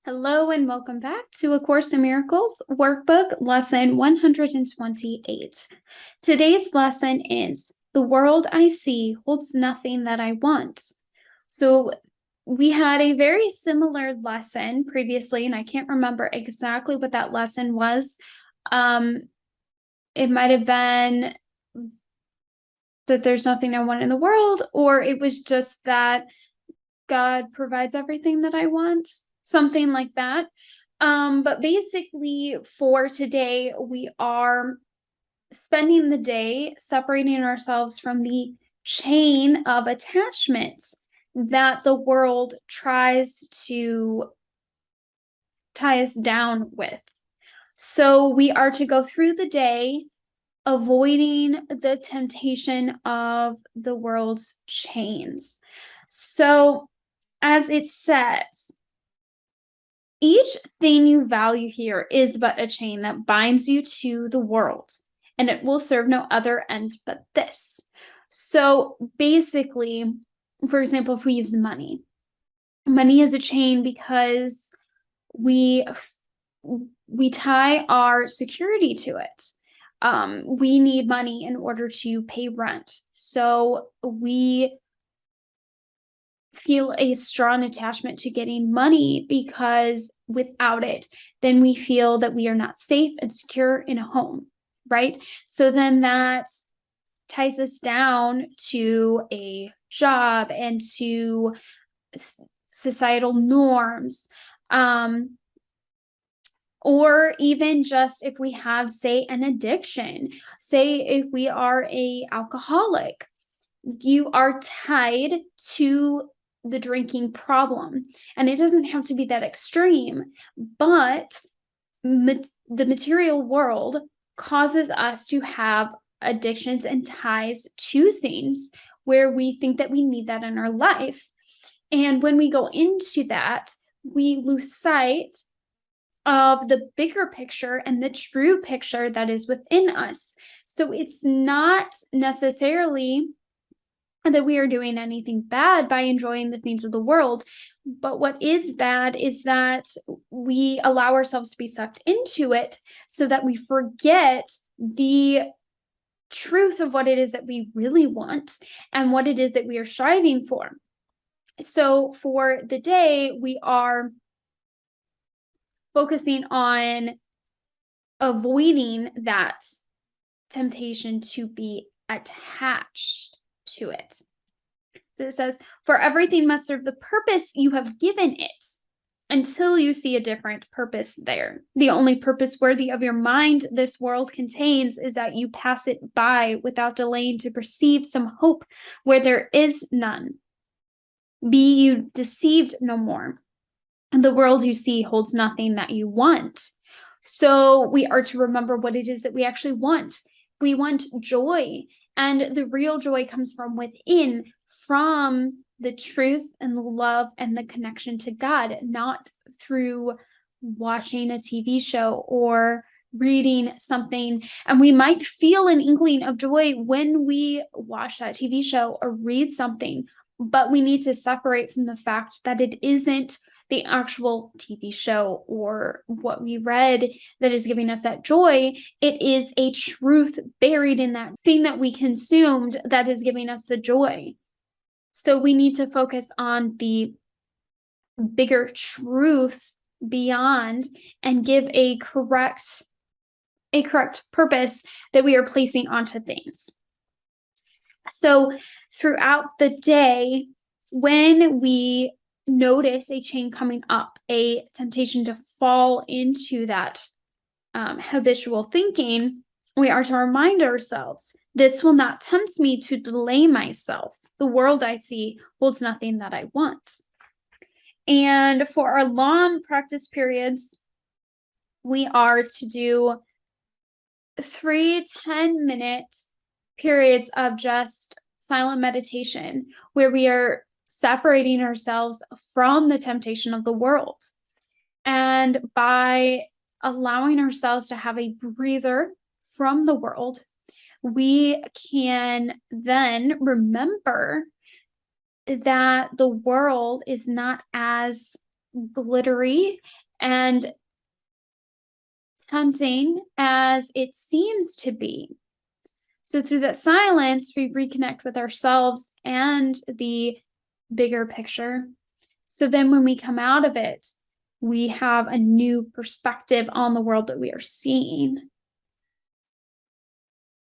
Hello and welcome back to A Course in Miracles Workbook Lesson 128. Today's lesson is The World I See Holds Nothing That I Want. So we had a very similar lesson previously, and I can't remember exactly what that lesson was. It might have been that there's nothing I want in the world, or it was just that God provides everything that I want, something like that. But basically for today, we are spending the day separating ourselves from the chain of attachments that the world tries to tie us down with. So we are to go through the day avoiding the temptation of the world's chains. So as it says, each thing you value here is but a chain that binds you to the world, and it will serve no other end but this. So basically, for example, if we use money is a chain because we tie our security to it. We need money in order to pay rent. So we feel a strong attachment to getting money because without it, then we feel that we are not safe and secure in a home, right? So then that ties us down to a job and to societal norms. Or even just if we have, say, an addiction, say if we are an alcoholic, you are tied to the drinking problem. And it doesn't have to be that extreme, but the material world causes us to have addictions and ties to things where we think that we need that in our life. And when we go into that, we lose sight of the bigger picture and the true picture that is within us. So it's not necessarily that we are doing anything bad by enjoying the things of the world. But what is bad is that we allow ourselves to be sucked into it so that we forget the truth of what it is that we really want and what it is that we are striving for. So for the day, we are focusing on avoiding that temptation to be attached to it. So it says, for everything must serve the purpose you have given it until you see a different purpose there. The only purpose worthy of your mind this world contains is that you pass it by without delaying to perceive some hope where there is none. Be you deceived no more. And the world you see holds nothing that you want. So we are to remember what it is that we actually want. We want joy. And the real joy comes from within, from the truth and the love and the connection to God, not through watching a TV show or reading something. And we might feel an inkling of joy when we watch that TV show or read something, but we need to separate from the fact that it isn't the actual TV show or what we read that is giving us that joy. It is a truth buried in that thing that we consumed that is giving us the joy. So we need to focus on the bigger truth beyond and give a correct purpose that we are placing onto things. So throughout the day, when we notice a chain coming up, a temptation to fall into that habitual thinking, we are to remind ourselves, this will not tempt me to delay myself. The world I see holds nothing that I want. And for our long practice periods, we are to do 3 10-minute periods of just silent meditation where we are separating ourselves from the temptation of the world. And by allowing ourselves to have a breather from the world, we can then remember that the world is not as glittery and tempting as it seems to be. So through that silence, we reconnect with ourselves and the bigger picture. So then when we come out of it, we have a new perspective on the world that we are seeing.